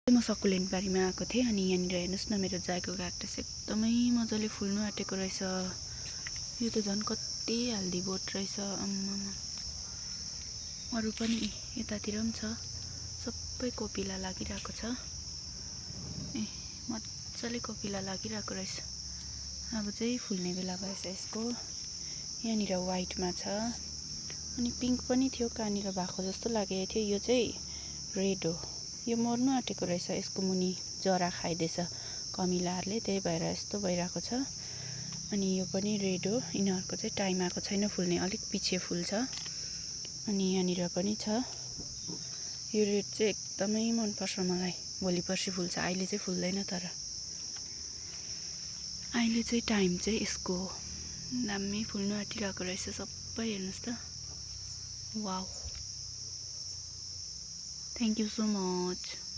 म सकुलेन्ट बारीमा आएको थिएँ अनि यहाँनिर हेर्नुहोस् न मेरो जायको क्याक्टस एकदमै मजाले फुल्नु आँटेको रहेछ। यो त झन् कति हेल्दी बोट रहेछ। अरू पनि यतातिर पनि छ, सबै कोपिला लागिरहेको छ। मजाले कोपिला लागिरहेको रहेछ। अब चाहिँ फुल्ने बेला भएछ यसको। यहाँनिर वाइटमा छ अनि पिङ्क पनि थियो, कहाँनिर भएको जस्तो लागेको थियो। यो चाहिँ रेड हो। यो मर्नु आँटेको रहेछ, यसको मुनि जरा खाइदिएछ कमिलाहरूले, त्यही भएर यस्तो भइरहेको छ। अनि यो पनि रेड हो। यिनीहरूको चाहिँ टाइम आएको छैन फुल्ने, अलिक पछि फुल्छ। अनि यहाँनिर पनि छ। यो रेड चाहिँ एकदमै मनपर्छ मलाई। भोलि पर्सि फुल्छ, अहिले चाहिँ फुल्दैन। तर अहिले चाहिँ टाइम चाहिँ यसको हो। दामी फुल्नु आँटिरहेको रहेछ सबै। हेर्नुहोस् त, wow. Thank you so much.